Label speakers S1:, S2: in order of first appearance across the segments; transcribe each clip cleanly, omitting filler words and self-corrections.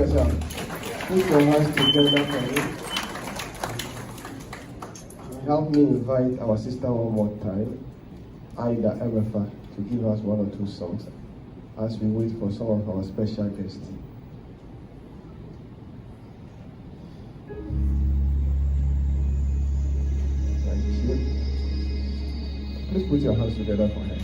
S1: yourself. Put your hands together for me. Help me invite our sister one more time, Ida Emefa, to give us one or two songs as we wait for some of our special guests. Thank you. Please put your hands together for her.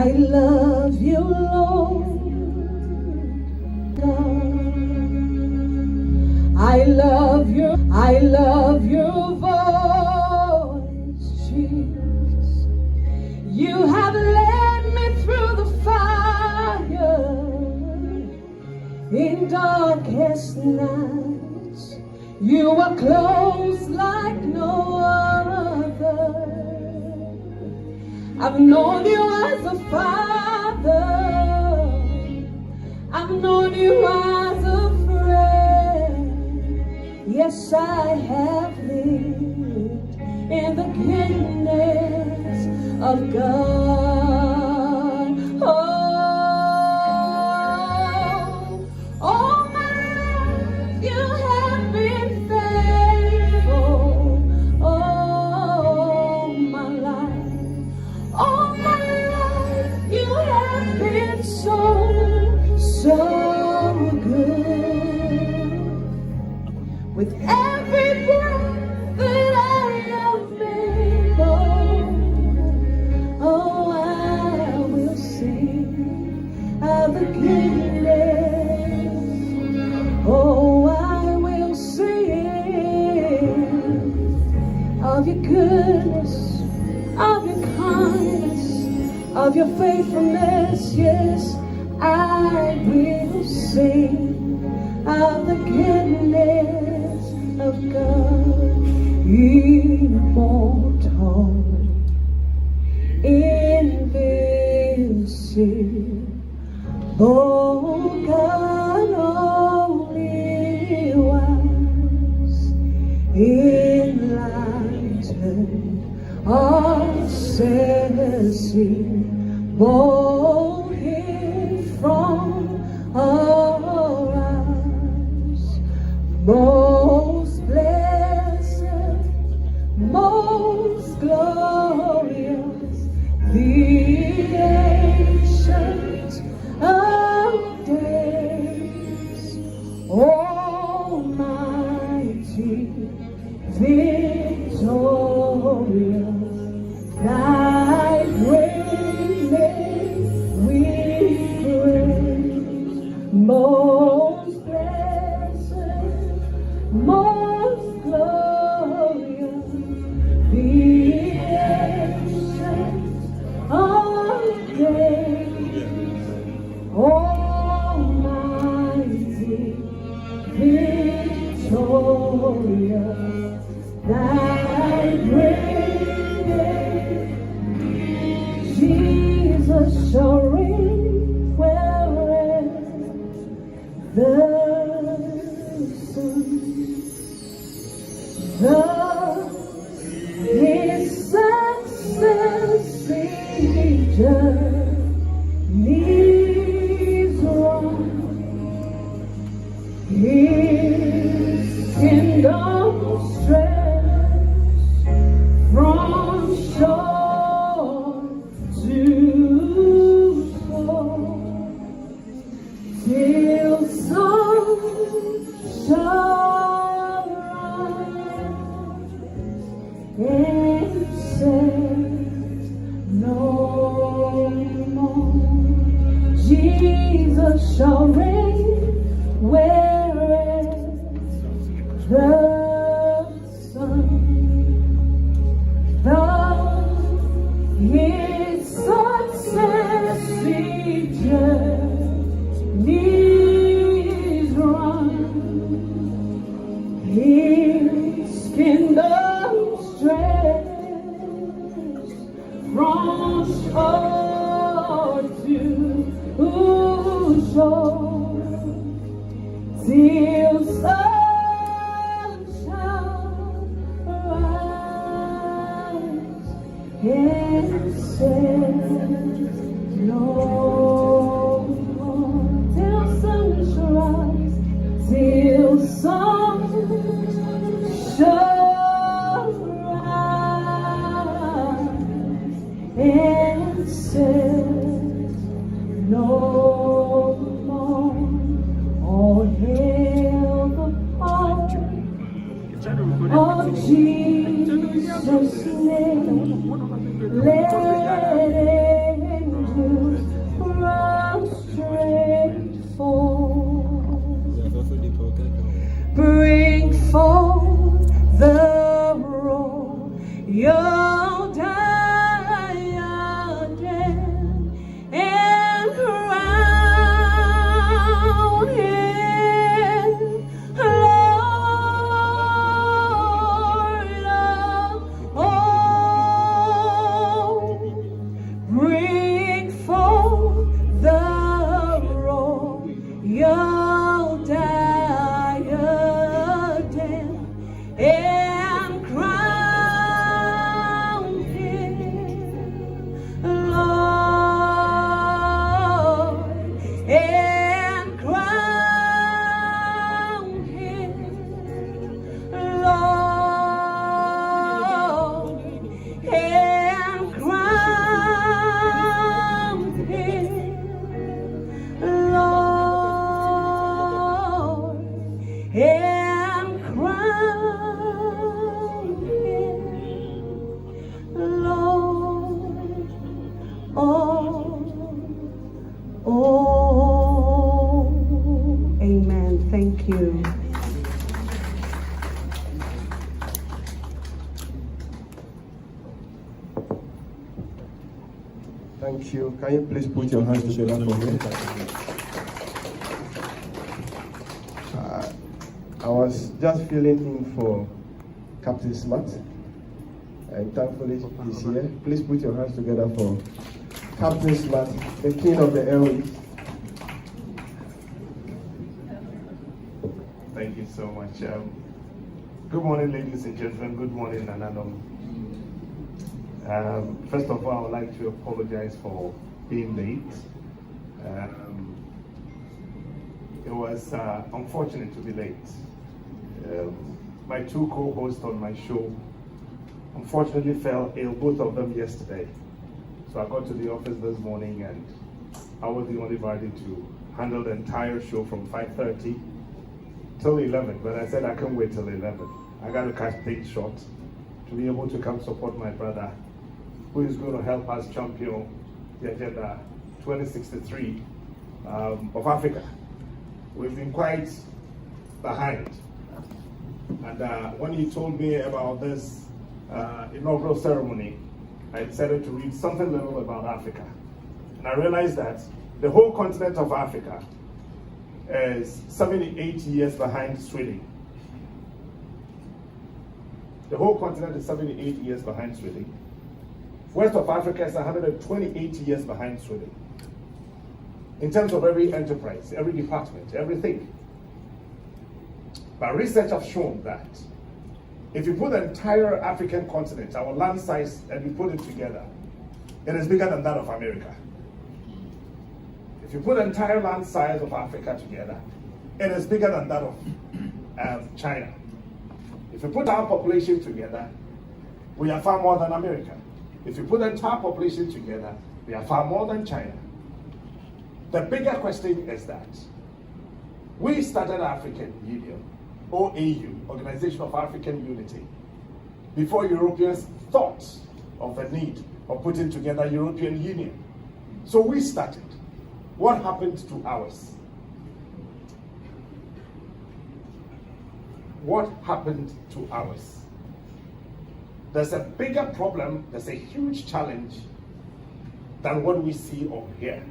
S2: I love you, Lord God. I love your voice, Jesus. You have led me through the fire in darkest nights. You are close like no other. I've known you as a father. I've known you as a friend. Yes, I have lived in the goodness of God. Oh, my life you have been faithful. of your goodness, of your kindness, of your faithfulness. Yes, I will sing of the goodness of God. Immortal, invincible, God only wise, enlightened, accessible, hid from all eyes, most blessed, most glorious, the ancient of days, almighty, victorious, thy great name we praise, most blessed, most glorious, the ancient of days, almighty, victorious, thy great name, Jesus shall reign wherever the sun, his successive journeys run, his kingdom stretch from shore to shore, till sun shall rise and set no more. Jesus shall reign wherever the sun, his successive journeys run, his kingdom stretch from shore to shore, till sun shall rise and set no more. Till sun shall rise, till sun shall rise and set no more. All hail the power of Jesus' name. Let angels prostrate forth. Bring forth the royal diadem and crown him Lord of all.
S1: Thank you. Can you please put your hands together for me? I was just filling in for Captain Smart, and thankfully he's here. Please put your hands together for Captain Smart, the king of the airways.
S3: Thank you so much. Good morning, ladies and gentlemen. Good morning, Nanadom. First of all, I would like to apologize for being late. It was unfortunate to be late. My two co-hosts on my show unfortunately fell ill, both of them yesterday. So I got to the office this morning and I was the only body to handle the entire show from 5:30 till 11. But I said I can't wait till 11. I got to catch things short to be able to come support my brother, who is going to help us champion the Agenda 2063 of Africa. We've been quite behind. And when he told me about this inaugural ceremony, I decided to read something little about Africa. And I realized that the whole continent of Africa is 78 years behind Sweden. The whole continent is 78 years behind Sweden. West of Africa is 128 years behind Sweden. In terms of every enterprise, every department, everything. But research has shown that if you put the entire African continent, our land size, and you put it together, it is bigger than that of America. If you put the entire land size of Africa together, it is bigger than that of China. If you put our population together, we are far more than America. If you put the entire population together, we are far more than China. The bigger question is that we started African Union, OAU, Organization of African Unity, before Europeans thought of the need of putting together European Union. So we started. What happened to ours? What happened to ours? There's a bigger problem, there's a huge challenge than what we see over here.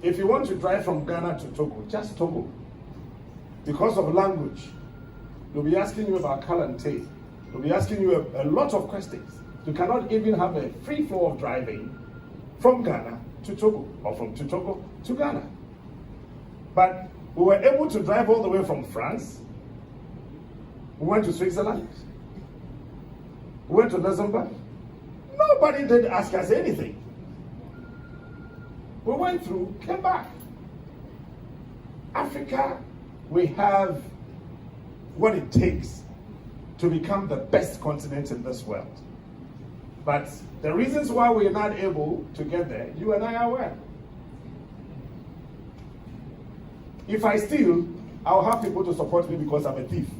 S3: If you want to drive from Ghana to Togo, just Togo, because of language, they'll be asking you about Kalante. They'll be asking you a lot of questions. You cannot even have a free flow of driving from Ghana to Togo, or from Togo to Ghana. But we were able to drive all the way from France. We went to Switzerland. We went to Luxembourg. Nobody did ask us anything. We went through, came back. Africa, we have what it takes to become the best continent in this world. But the reasons why we're not able to get there, you and I are aware. If I steal, I'll have people to support me because I'm a thief.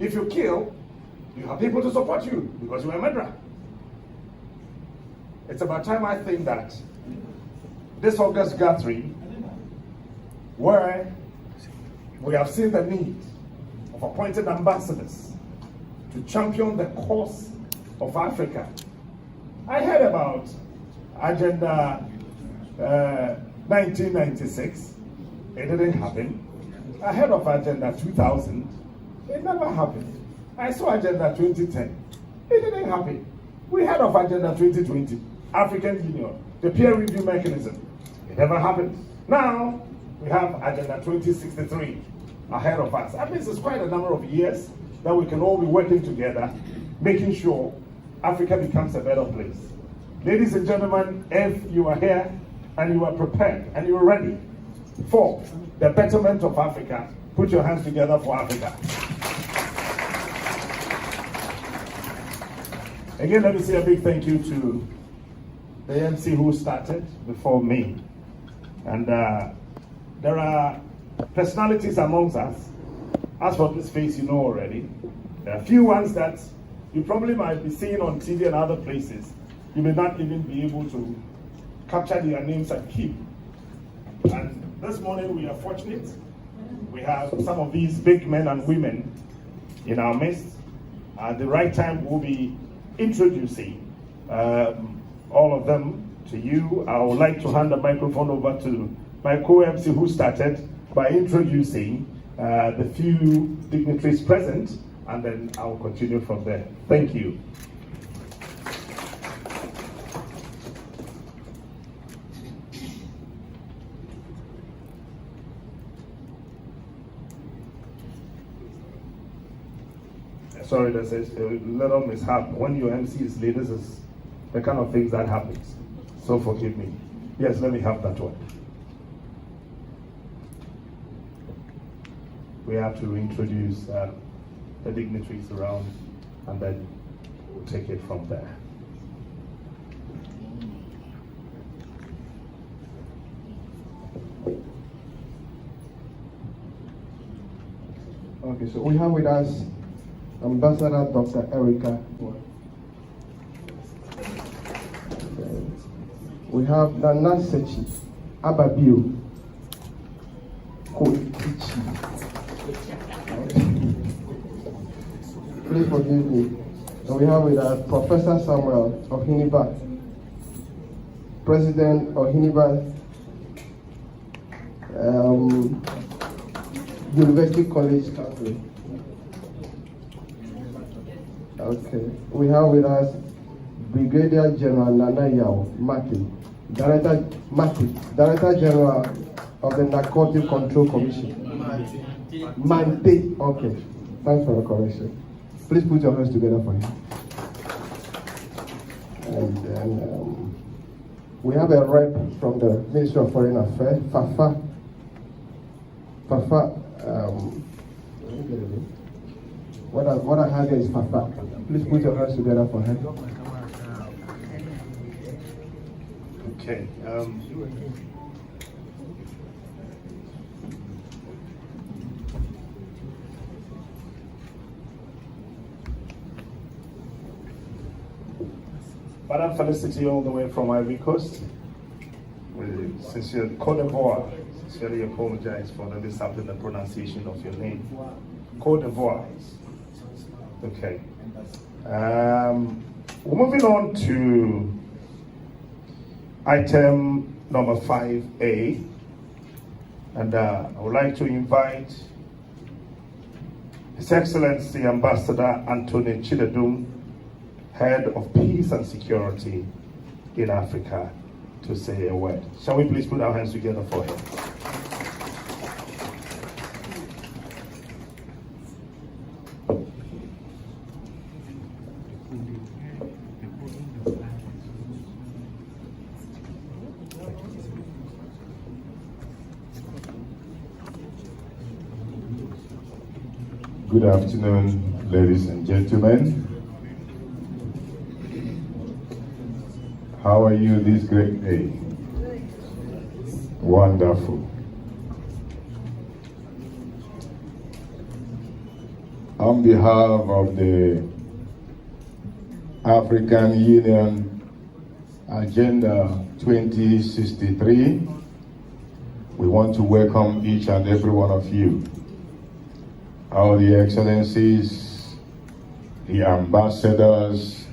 S3: If you kill, you have people to support you because you're a murderer. It's about time I think that this August gathering, where we have seen the need of appointed ambassadors to champion the cause of Africa. I heard about Agenda 1996. It didn't happen. I heard of Agenda 2000. It never happened. I saw Agenda 2010. It didn't happen. We heard of Agenda 2020, African Union, the peer review mechanism. It never happened. Now, we have Agenda 2063 ahead of us. That means it's quite a number of years that we can all be working together, making sure Africa becomes a better place. Ladies and gentlemen, if you are here and you are prepared and you are ready for the betterment of Africa, put your hands together for Africa. Again, let me say a big thank you to the MC who started before me. And there are personalities amongst us. As for this face, you know already. There are a few ones that you probably might be seeing on TV and other places. You may not even be able to capture their names and keep. And this morning we are fortunate. We have some of these big men and women in our midst. At the right time, we'll be introducing all of them to you. I would like to hand the microphone over to my co-MC who started by introducing the few dignitaries present, and then I'll continue from there. Thank you. Sorry, there's a little mishap. When your MC is late, this is the kind of things that happens. So forgive me. Yes, let me have that one. We have to introduce the dignitaries around, and then we'll take it from there.
S1: Okay, so we have with us Ambassador Dr. Erica. We have Nana Sechi Ababio Koikichi. Please forgive me. And we have with us Professor Samuel Ohiniba, President Ohiniba University College Council. Okay. We have with us Brigadier General Nana Yao Maki, Director General of the Narcotic Control Commission. Mante. Okay. Thanks for the correction. Please put your hands together for him. And then we have a rep from the Ministry of Foreign Affairs, Fafa. What I have here is Fafa. Please put your hands together for him.
S3: Okay. Madam Felicity, all the way from Ivory Coast. Cote d'Ivoire. Sincerely apologize for the mishap in the pronunciation of your name. Cote d'Ivoire. Okay. We're moving on to item number 5A, and I would like to invite His Excellency Ambassador Anthony Chidadum, Head of Peace and Security in Africa, to say a word. Shall we please put our hands together for him?
S4: Good afternoon, ladies and gentlemen. How are you this great day? Wonderful. On behalf of the African Union Agenda 2063, we want to welcome each and every one of you. All the excellencies, the ambassadors,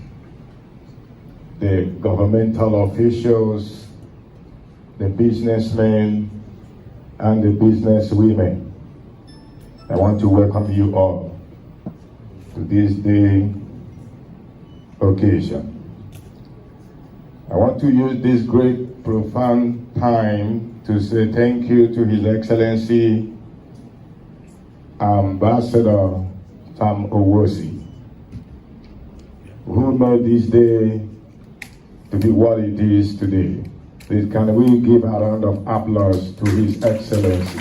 S4: the governmental officials, the businessmen, and the businesswomen. I want to welcome you all to this day occasion. I want to use this great, profound time to say thank you to His Excellency Ambassador Tam Owosi, who made this day to be what it is today. Please, can we give a round of applause to His Excellency?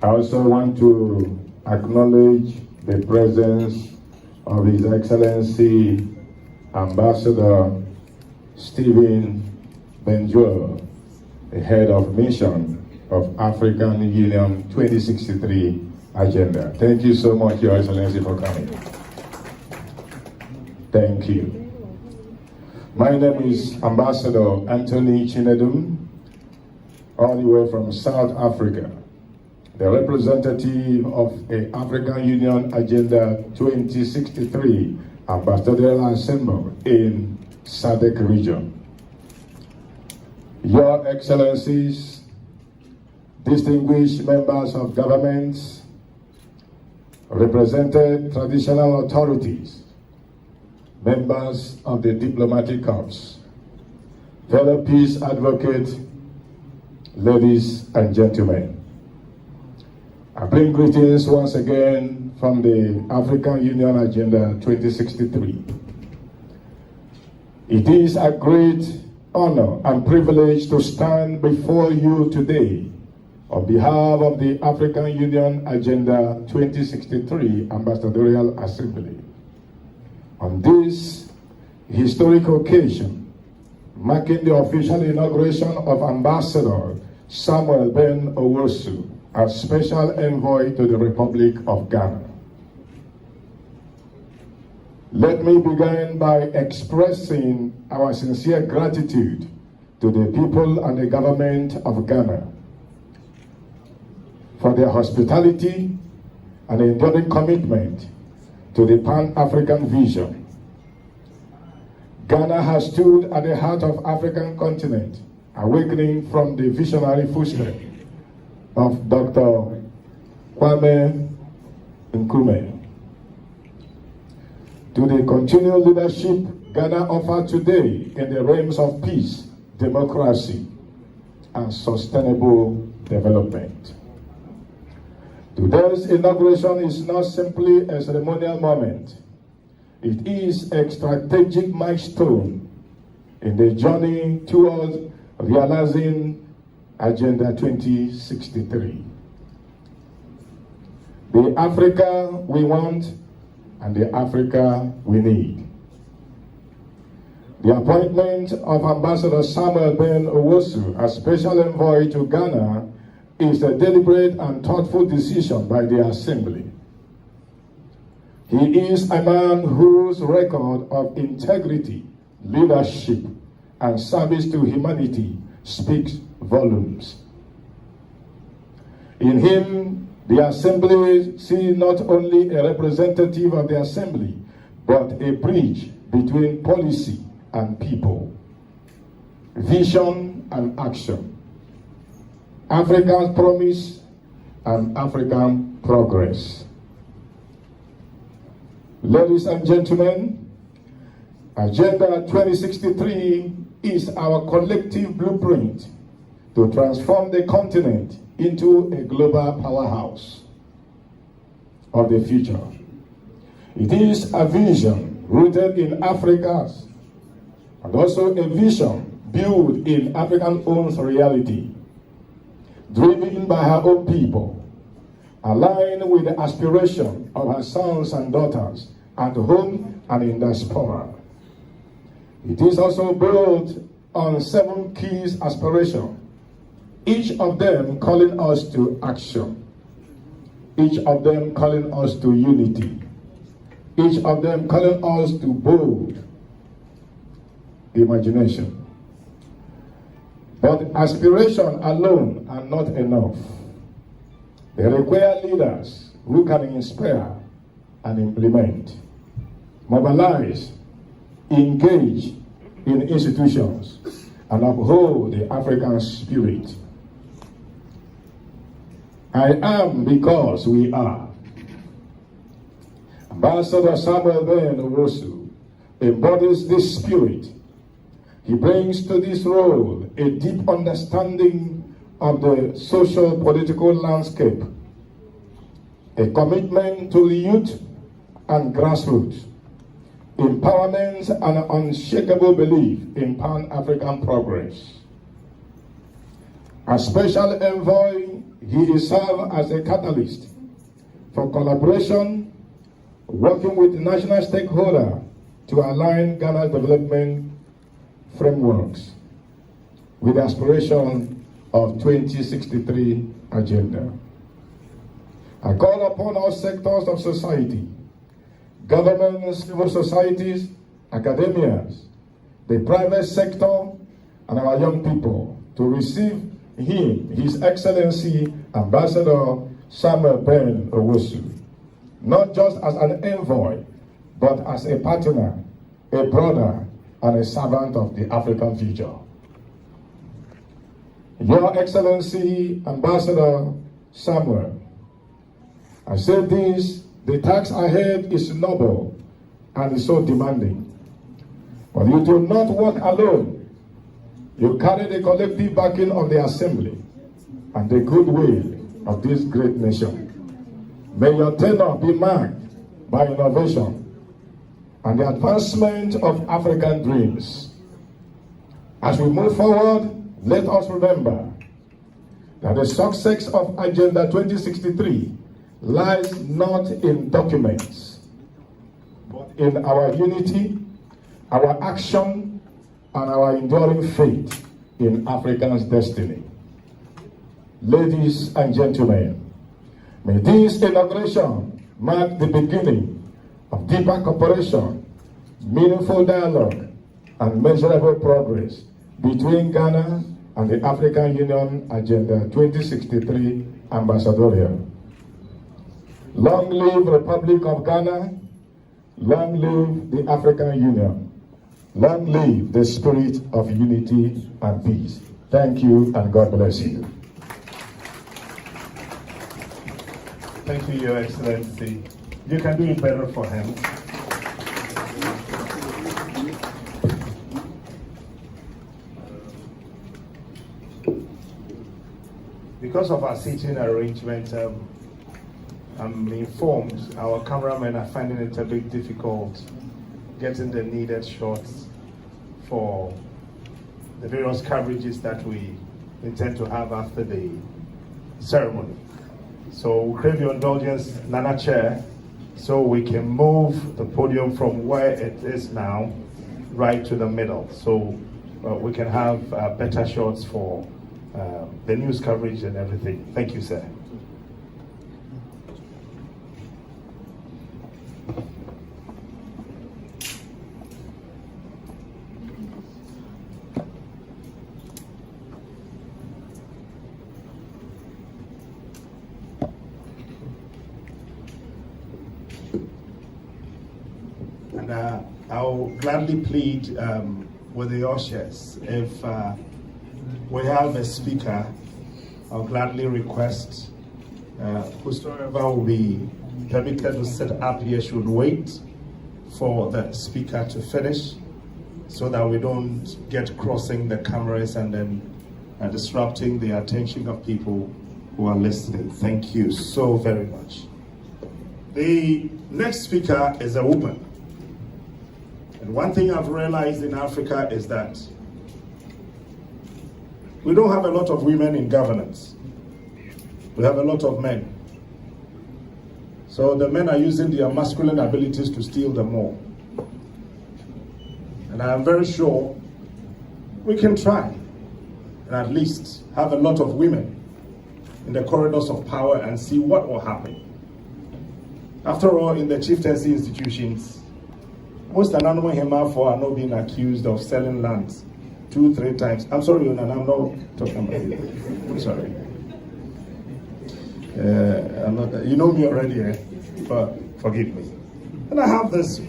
S4: I also want to acknowledge the presence of His Excellency Ambassador Stephen Benjoel, the head of mission of African Union 2063 agenda. Thank you so much, Your Excellency, for coming. Thank you. My name is Ambassador Anthony Chinedum, all the way from South Africa, the representative of the African Union Agenda 2063 ambassadorial ensemble in SADC region. Your Excellencies, distinguished members of governments, represented traditional authorities, members of the diplomatic corps, fellow peace advocates, ladies and gentlemen. I bring greetings once again from the African Union Agenda 2063. It is a great honor and privilege to stand before you today on behalf of the African Union Agenda 2063 Ambassadorial Assembly. On this historic occasion, marking the official inauguration of Ambassador Samuel Ben Owusu as Special Envoy to the Republic of Ghana. Let me begin by expressing our sincere gratitude to the people and the government of Ghana for their hospitality and enduring commitment to the Pan-African vision. Ghana has stood at the heart of the African continent, awakening from the visionary footsteps of Dr. Kwame Nkrumah. To the continued leadership Ghana offers today in the realms of peace, democracy, and sustainable development. Today's inauguration is not simply a ceremonial moment. It is a strategic milestone in the journey towards realizing Agenda 2063. The Africa we want and the Africa we need. The appointment of Ambassador Samuel Ben Owusu as Special Envoy to Ghana is a deliberate and thoughtful decision by the Assembly. He is a man whose record of integrity, leadership, and service to humanity speaks volumes. In him, the Assembly sees not only a representative of the Assembly, but a bridge between policy and people, vision and action, Africa's promise and African progress. Ladies and gentlemen, Agenda 2063 is our collective blueprint to transform the continent into a global powerhouse of the future. It is a vision rooted in Africa's and also a vision built in African-owned reality, driven by her own people, aligned with the aspiration of her sons and daughters at home and in diaspora. It is also built on 7 key aspirations, each of them calling us to action, each of them calling us to unity, each of them calling us to bold imagination. But aspiration alone are not enough. They require leaders who can inspire and implement, mobilize, engage in institutions, and uphold the African spirit. I am because we are. Ambassador Samuel Ben Owusu embodies this spirit. He brings to this role a deep understanding of the social political landscape, a commitment to the youth and grassroots, empowerment and an unshakable belief in Pan-African progress. As Special Envoy, he is served as a catalyst for collaboration, working with national stakeholders to align Ghana's development frameworks with the aspiration of 2063 agenda. I call upon all sectors of society, governments, civil societies, academias, the private sector, and our young people to receive him, His Excellency Ambassador Samuel Ben Owusu, not just as an envoy, but as a partner, a brother, and a servant of the African future. Your Excellency, Ambassador Samuel, I say this, the task ahead is noble and is so demanding. But you do not work alone. You carry the collective backing of the Assembly and the goodwill of this great nation. May your tenure be marked by innovation and the advancement of African dreams. As we move forward, let us remember that the success of Agenda 2063 lies not in documents, but in our unity, our action, and our enduring faith in Africa's destiny. Ladies and gentlemen, may this inauguration mark the beginning of deeper cooperation, meaningful dialogue, and measurable progress between Ghana and the African Union Agenda 2063 Ambassadorial. Long live Republic of Ghana, long live the African Union, long live the spirit of unity and peace. Thank you and God bless you.
S3: Thank you, Your Excellency. You can do it better for him. Because of our seating arrangement, I'm informed our cameramen are finding it a bit difficult getting the needed shots for the various coverages that we intend to have after the ceremony. So we crave your indulgence, Nana Chair, so we can move the podium from where it is now right to the middle, so we can have better shots for the news coverage and everything. Thank you, sir. And I'll gladly plead with the ushers, if we have a speaker, I'll gladly request whosoever will be permitted to sit up here should wait for the speaker to finish, so that we don't get crossing the cameras and then disrupting the attention of people who are listening. Thank you so very much. The next speaker is a woman. And one thing I've realized in Africa is that we don't have a lot of women in governance. We have a lot of men. So the men are using their masculine abilities to steal them more. And I am very sure we can try and at least have a lot of women in the corridors of power and see what will happen. After all, in the chieftaincy institutions, most Ananimo Hemafo are not being accused of selling lands 2-3 times. I'm sorry, Yonan, I'm not talking about you. I'm sorry. I'm not, you know me already, but forgive me. And I have this,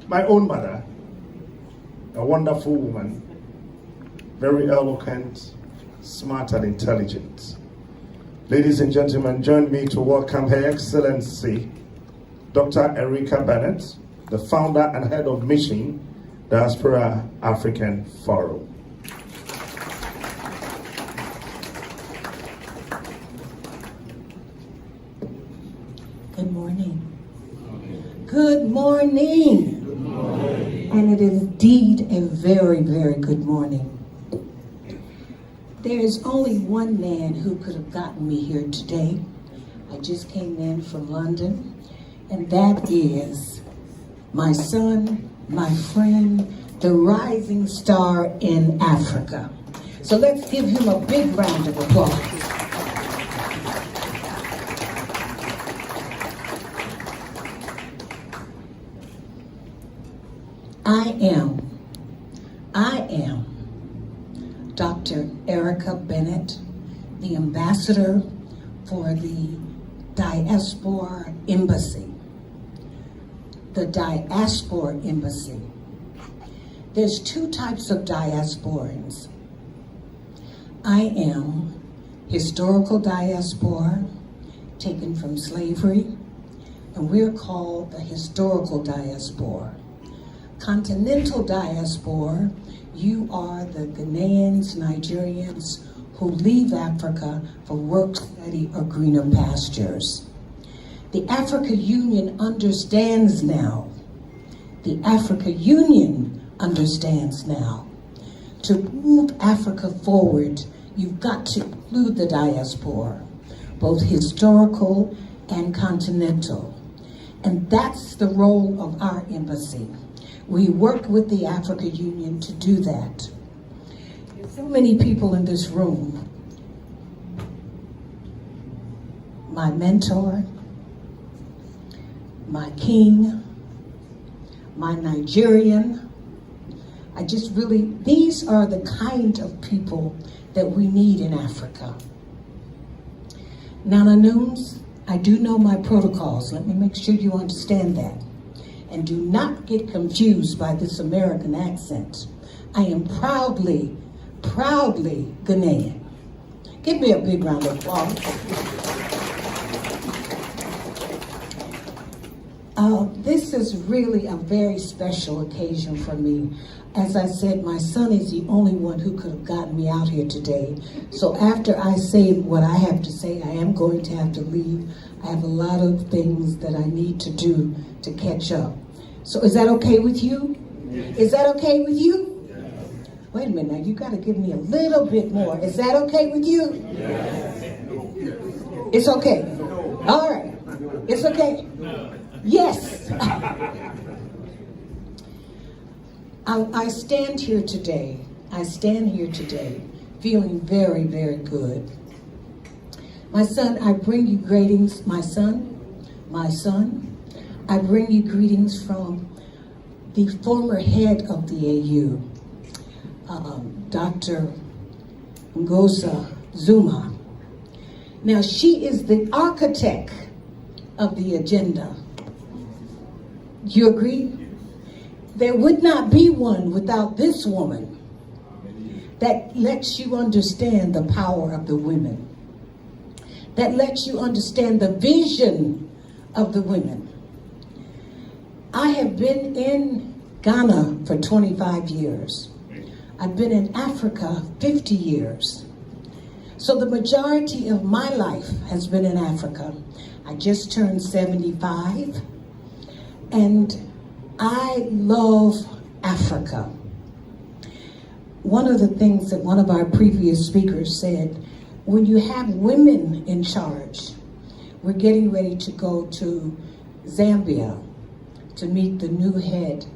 S3: my own mother, a wonderful woman, very eloquent, smart and intelligent. Ladies and gentlemen, join me to welcome Her Excellency, Dr. Erika Bennett, the founder and head of Mission Diaspora African Forum.
S5: Good morning. Good morning.
S3: Good morning.
S5: And it is indeed a very, very good morning. There is only one man who could have gotten me here today. I just came in from London, and that is my son, my friend, the rising star in Africa. So let's give him a big round of applause. I am Dr. Erika Bennett, the ambassador for the Diaspora Embassy. the Diaspora Embassy. There's two types of diasporans. I am historical diaspora, taken from slavery, and we're called the historical diaspora. Continental diaspora, you are the Ghanaians, Nigerians who leave Africa for work, study, or greener pastures. The Africa Union understands now. The Africa Union understands now. To move Africa forward, you've got to include the diaspora, both historical and continental. And that's the role of our embassy. We work with the Africa Union to do that. There's so many people in this room. My mentor, my king, my Nigerian. These are the kind of people that we need in Africa. Nana Nooms, I do know my protocols. Let me make sure you understand that. And do not get confused by this American accent. I am proudly Ghanaian. Give me a big round of applause. This is really a very special occasion for me. As I said, my son is the only one who could have gotten me out here today. So after I say what I have to say, I am going to have to leave. I have a lot of things that I need to do to catch up. So is that okay with you? Yes. Is that okay with you? Yes. Wait a minute, now you got to give me a little bit more. Is that okay with you? Yes. It's okay. All right. It's okay. Yes. I stand here today feeling very, very good. My son, I bring you greetings. My son, I bring you greetings from the former head of the AU, Dr. Ngozi Zuma. Now, she is the architect of the agenda. You agree? There would not be one without this woman that lets you understand the power of the women, that lets you understand the vision of the women. I have been in Ghana for 25 years. I've been in Africa 50 years. So the majority of my life has been in Africa. I just turned 75, and I love Africa. One of the things that one of our previous speakers said, when you have women in charge, we're getting ready to go to Zambia to meet the new head.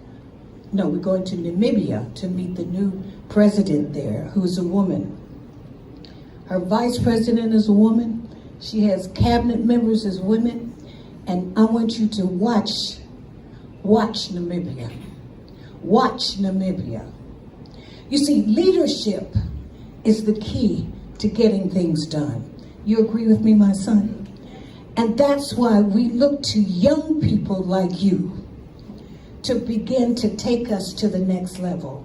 S5: No, we're going to Namibia to meet the new president there, who's a woman. Her vice president is a woman. She has cabinet members as women. And I want you to watch Namibia. Watch Namibia. You see, leadership is the key to getting things done. You agree with me, my son? And that's why we look to young people like you to begin to take us to the next level.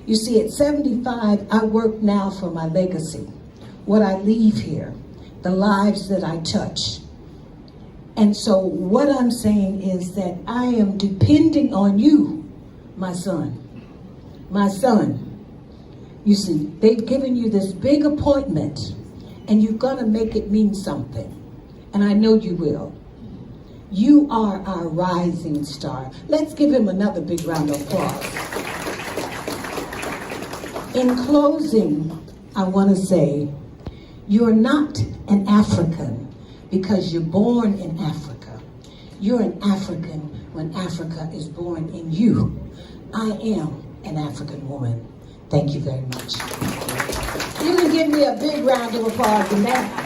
S5: You see, at 75, I work now for my legacy, what I leave here, the lives that I touch. And so what I'm saying is that I am depending on you, my son. My son. You see, they've given you this big appointment, and you're gonna make it mean something. And I know you will. You are our rising star. Let's give him another big round of applause. In closing, I want to say, you're not an African because you're born in Africa. You're an African when Africa is born in you. I am an African woman. Thank you very much. You can give me a big round of applause in that.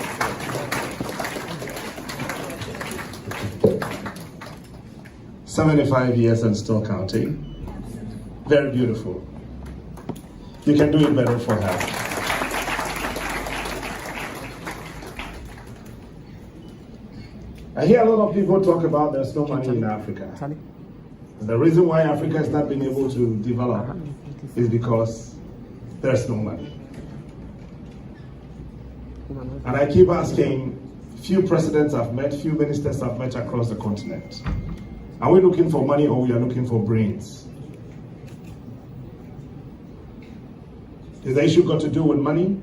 S3: 75 years and still counting. Very beautiful. You can do it better for her. I hear a lot of people talk about there's no money in Africa. And the reason why Africa has not been able to develop is because there's no money. And I keep asking, few presidents I've met, few ministers I've met across the continent, are we looking for money or we are looking for brains? Is the issue got to do with money?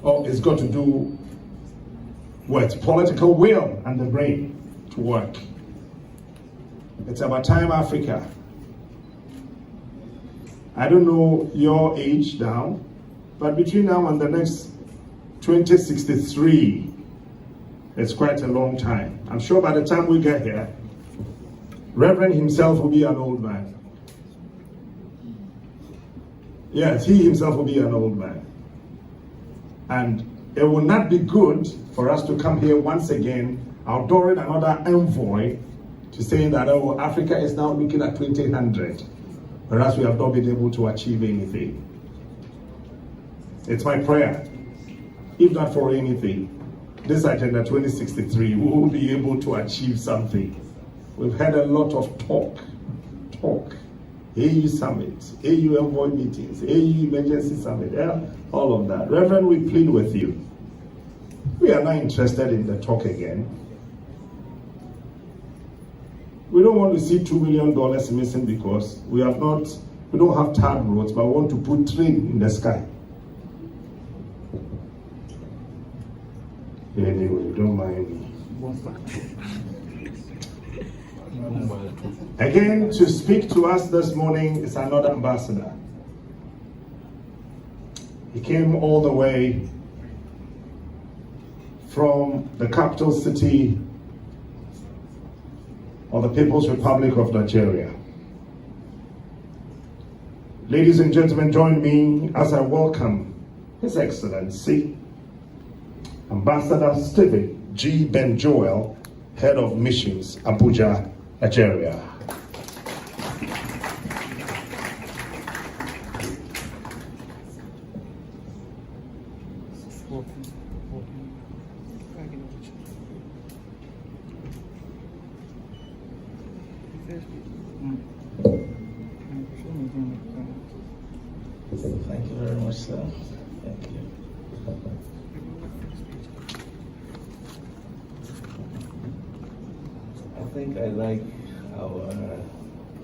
S3: Or it's got to do with political will and the brain to work? It's about time, Africa. I don't know your age now, but between now and the next 2063, it's quite a long time. I'm sure by the time we get here, Reverend himself will be an old man. Yes, he himself will be an old man. And it will not be good for us to come here once again, outdooring another envoy to say that, oh, Africa is now looking at 2000, whereas we have not been able to achieve anything. It's my prayer, if not for anything, this Agenda 2063, we will be able to achieve something. We've had a lot of talk. AU Summit, AU Envoy meetings, AU Emergency Summit, yeah, all of that. Reverend, we plead with you. We are not interested in the talk again. We don't want to see $2 million missing because we don't have tarred roads, but we want to put train in the sky. Anyway, don't mind me. Again, to speak to us this morning is another ambassador. He came all the way from the capital city of the People's Republic of Nigeria. Ladies and gentlemen, join me as I welcome His Excellency, Ambassador Stephen G. Ben-Joel, Head of Missions, Abuja, Nigeria.
S6: Thank you very much, sir. Thank you. I think I like our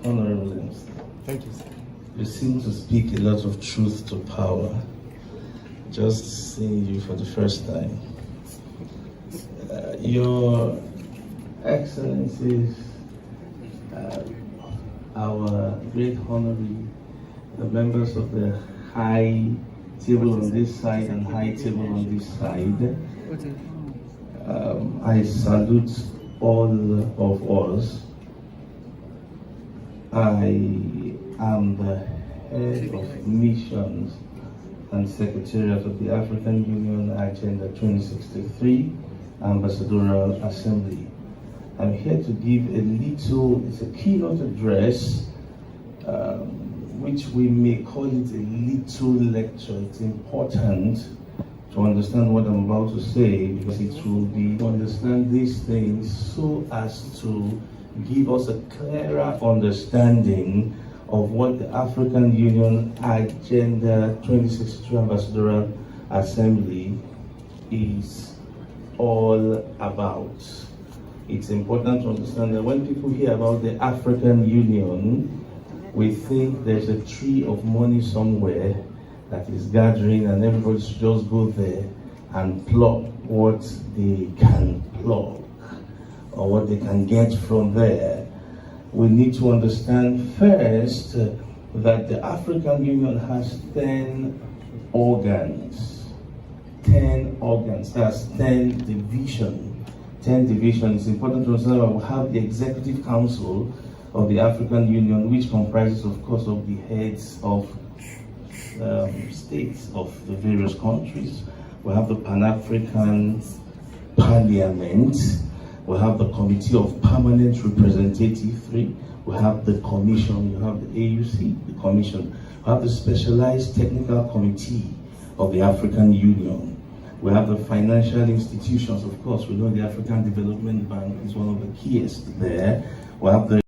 S6: honorable.
S3: Thank you, sir.
S6: You seem to speak a lot of truth to power. Just seeing you for the first time. Your Excellencies, our great honoree, the members of the high table on this side and high table on this side, I salute all of us. I am the head of missions and secretariat of the African Union Agenda 2063 Ambassadorial Assembly. I'm here to give it's a keynote address, which we may call it a little lecture. It's important to understand what I'm about to say because it will be to understand these things so as to give us a clearer understanding of what the African Union Agenda 2063 Ambassadorial Assembly is all about. It's important to understand that when people hear about the African Union, we think there's a tree of money somewhere that is gathering and everybody should just go there and pluck what they can pluck or what they can get from there. We need to understand first that the African Union has 10 organs. 10 organs, that's 10 divisions. 10 divisions. It's important to understand that we have the Executive Council of the African Union, which comprises, of course, of the heads of states of the various countries. We have the Pan-African Parliament. We have the Committee of Permanent Representatives 3. We have the Commission. You have the AUC, the Commission. We have the Specialized Technical Committee of the African Union. We have the financial institutions, of course. We know the African Development Bank is one of the keyest there. We have the